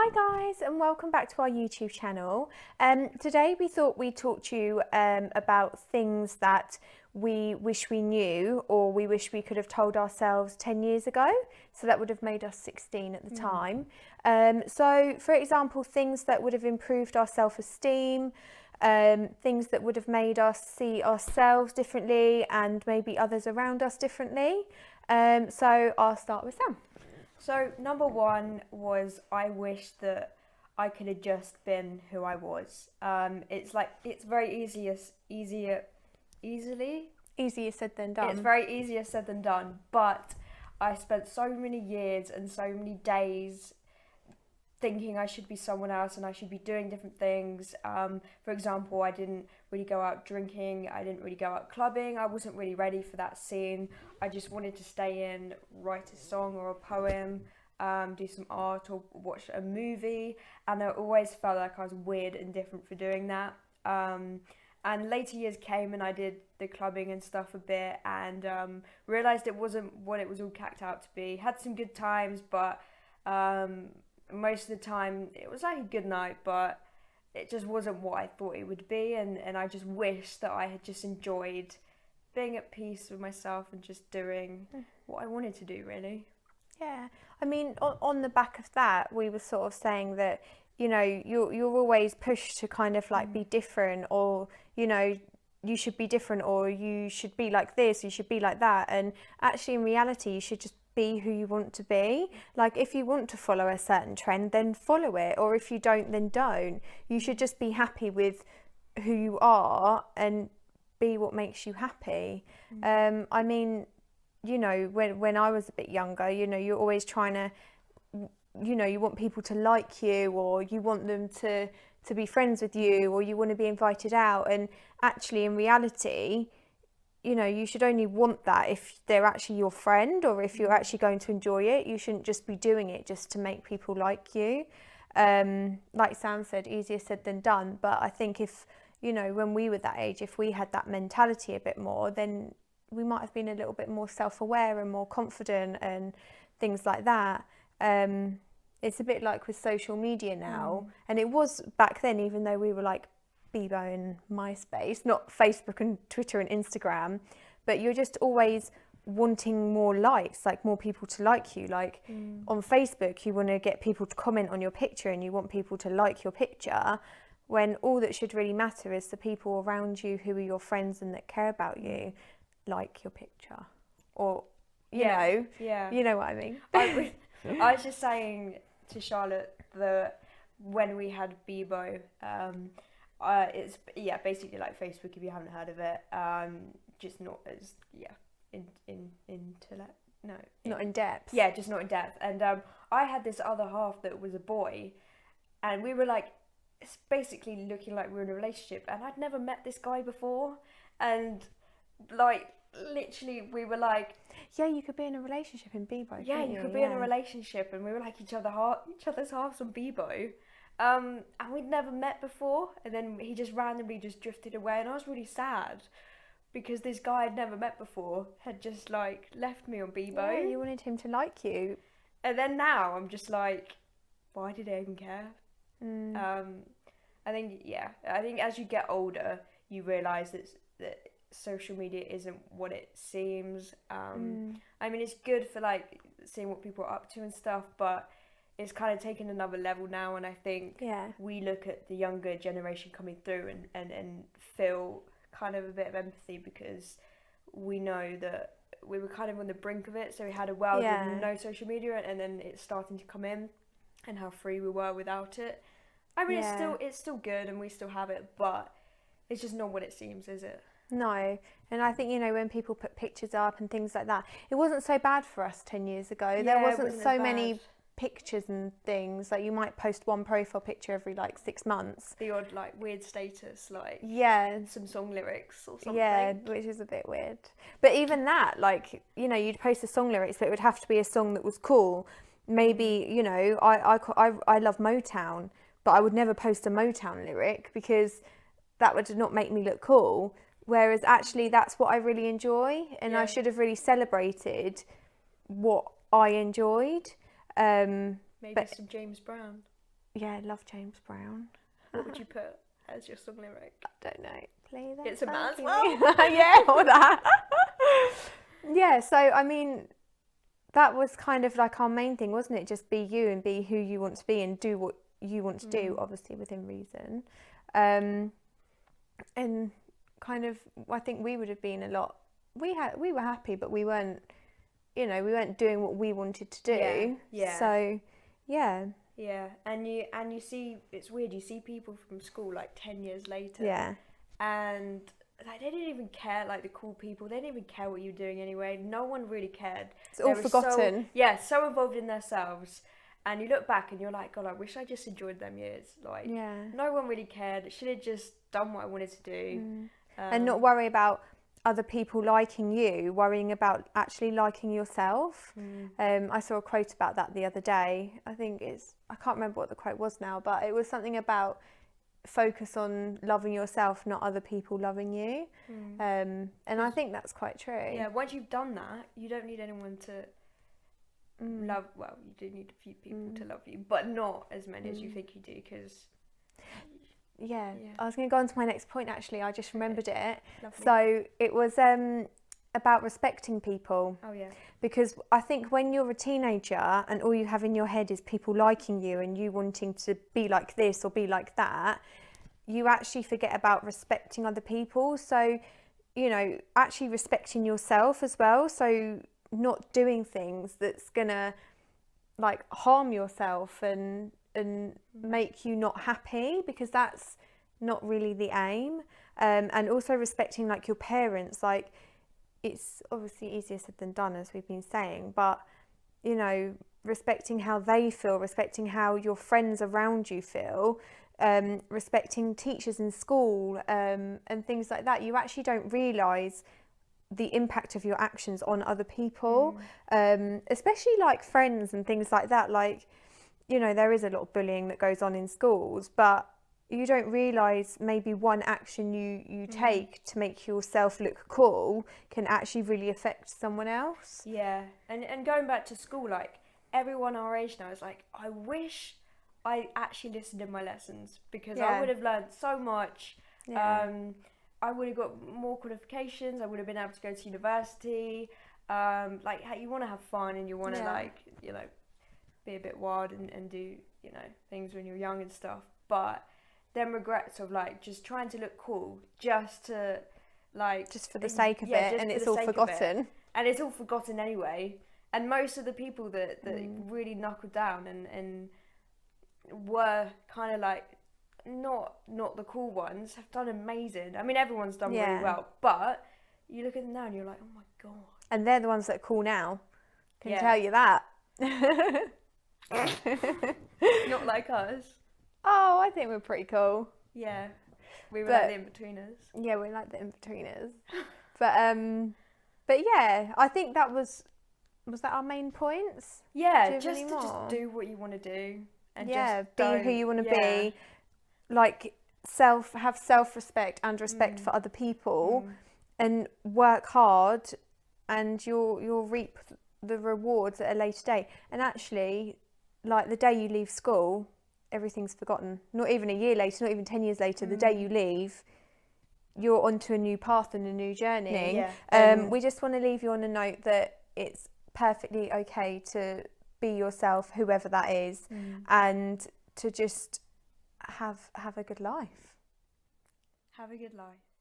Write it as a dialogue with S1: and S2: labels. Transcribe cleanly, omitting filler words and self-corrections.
S1: Hi guys, and welcome back to our YouTube channel. Today we thought we'd talk to you about things that we wish we knew or we wish we could have told ourselves 10 years ago. So that would have made us 16 at the time. So for example, things that would have improved our self-esteem, things that would have made us see ourselves differently and maybe others around us differently. So I'll start with Sam.
S2: So number one was I wish that I could have just been who I was. It's very easier
S1: said than done.
S2: It's very easier said than done. But I spent so many years and so many days thinking I should be someone else and I should be doing different things. For example, I didn't really go out drinking. I didn't really go out clubbing. I wasn't really ready for that scene. I just wanted to stay in, write a song or a poem, do some art or watch a movie. And I always felt like I was weird and different for doing that. And later years came and I did the clubbing and stuff a bit and realised it wasn't what it was all cacked out to be. Had some good times, but most of the time it was like a good night, but it just wasn't what I thought it would be, and I just wish that I had just enjoyed being at peace with myself and just doing what I wanted to do, really.
S1: Yeah, I mean, on the back of that, we were sort of saying that, you know, you're always pushed to kind of like be different, or, you know, you should be different, or you should be like this, you should be like that, and actually in reality you should just be who you want to be. Like if you want to follow a certain trend, then follow it, or if you don't, then don't. You should just be happy with who you are and be what makes you happy. I mean, you know, when I was a bit younger, you know, you're always trying to, you know, you want people to like you, or you want them to be friends with you, or you want to be invited out, and actually in reality, you know, you should only want that if they're actually your friend, or if you're actually going to enjoy it. You shouldn't just be doing it just to make people like you. Like Sam said, easier said than done. But I think if, you know, when we were that age, if we had that mentality a bit more, then we might have been a little bit more self-aware and more confident and things like that. It's a bit like with social media now. And it was back then, even though we were like Bebo and MySpace, not Facebook and Twitter and Instagram, but you're just always wanting more likes, like more people to like you. Like on Facebook, you want to get people to comment on your picture and you want people to like your picture, when all that should really matter is the people around you who are your friends and that care about you like your picture, or you know what I mean.
S2: I was just saying to Charlotte that when we had Bebo, it's basically like Facebook if you haven't heard of it. Just not as
S1: not in depth.
S2: Yeah, just not in depth. And I had this other half that was a boy, and we were like, it's basically looking like we were in a relationship. And I'd never met this guy before, and like literally we were like,
S1: yeah, you could be in a relationship in Bebo.
S2: Yeah, you could be in a relationship, and we were like each other's halves on Bebo. And we'd never met before, and then he just randomly just drifted away, and I was really sad because this guy I'd never met before had just like left me on Bebo.
S1: Yeah, you wanted him to like you,
S2: and then now I'm just like, why did I even care? I think as you get older, you realise that social media isn't what it seems. I mean, it's good for like seeing what people are up to and stuff, but it's kind of taken another level now, and I think we look at the younger generation coming through and feel kind of a bit of empathy, because we know that we were kind of on the brink of it. So we had a world with no social media, and then it's starting to come in, and how free we were without it. I mean, it's still good, and we still have it, but it's just not what it seems, is it?
S1: No, and I think, you know, when people put pictures up and things like that, it wasn't so bad for us 10 years ago.
S2: Yeah,
S1: there wasn't so many pictures and things. Like you might post one profile picture every like 6 months.
S2: The odd like weird status, like some song lyrics or something.
S1: Yeah, which is a bit weird. But even that, like, you know, you'd post a song lyrics, but it would have to be a song that was cool. Maybe, you know, I love Motown, but I would never post a Motown lyric because that would not make me look cool. Whereas actually that's what I really enjoy, and I should have really celebrated what I enjoyed.
S2: Maybe some James Brown.
S1: Yeah, love James Brown.
S2: What would you put as your song lyric?
S1: I don't know. Play that.
S2: It's a man's
S1: funky
S2: world.
S1: music. Yeah, all that. Yeah, so I mean, that was kind of like our main thing, wasn't it? Just be you and be who you want to be and do what you want to do, obviously within reason. And kind of, I think we would have been a lot. We were happy, but we weren't. We weren't doing what we wanted to do.
S2: Yeah.
S1: So, yeah.
S2: Yeah, and you see, it's weird. You see people from school like 10 years later.
S1: Yeah.
S2: And like they didn't even care, like the cool people. They didn't even care what you were doing anyway. No one really cared.
S1: It's all forgotten.
S2: So involved in themselves. And you look back and you're like, God, I wish I just enjoyed them years. Like, no one really cared. I should have just done what I wanted to do.
S1: And not worry about other people liking you, worrying about actually liking yourself. I saw a quote about that the other day. I can't remember what the quote was now, but it was something about focus on loving yourself, not other people loving you. And I think that's quite true.
S2: Yeah, once you've done that, you don't need anyone to love. Well, you do need a few people to love you, but not as many as you think you do, because
S1: yeah, I was going to go on to my next point actually. I just remembered it.
S2: Lovely.
S1: So it was about respecting people.
S2: Oh yeah.
S1: Because I think when you're a teenager and all you have in your head is people liking you and you wanting to be like this or be like that, you actually forget about respecting other people. So, actually respecting yourself as well. So not doing things that's gonna like harm yourself and make you not happy, because that's not really the aim. And also respecting like your parents. Like, it's obviously easier said than done, as we've been saying, but respecting how they feel, respecting how your friends around you feel, respecting teachers in school, and things like that. You actually don't realise the impact of your actions on other people, especially like friends and things like that. Like, there is a lot of bullying that goes on in schools, but you don't realise maybe one action you take to make yourself look cool can actually really affect someone else.
S2: Yeah, and going back to school, like everyone our age now is like, I wish I actually listened in my lessons, because I would have learned so much. I would have got more qualifications. I would have been able to go to university. Like, you want to have fun and you want to be a bit wild and do things when you're young and stuff. But then regrets of like just trying to look cool just to
S1: just for the sake of it, and it's all forgotten.
S2: And it's all forgotten anyway. And most of the people that really knuckled down and were kind of like not the cool ones have done amazing. I mean, everyone's done really well, but you look at them now and you're like, oh my God.
S1: And they're the ones that are cool now. Can tell you that.
S2: Not like us.
S1: Oh, I think we're pretty cool.
S2: Yeah. We were like the in-betweeners.
S1: Yeah, we're like the in-betweeners. But yeah, I think that was that our main points?
S2: Yeah, just do what you want to do. And just
S1: be who you want to be. Like, have self-respect and respect for other people, and work hard, and you'll reap the rewards at a later date. And actually, like, the day you leave school, everything's forgotten. Not even a year later, not even 10 years later, the day you leave, you're onto a new path and a new journey. We just want to leave you on a note that it's perfectly okay to be yourself, whoever that is, and to just have a good life.
S2: Have a good life.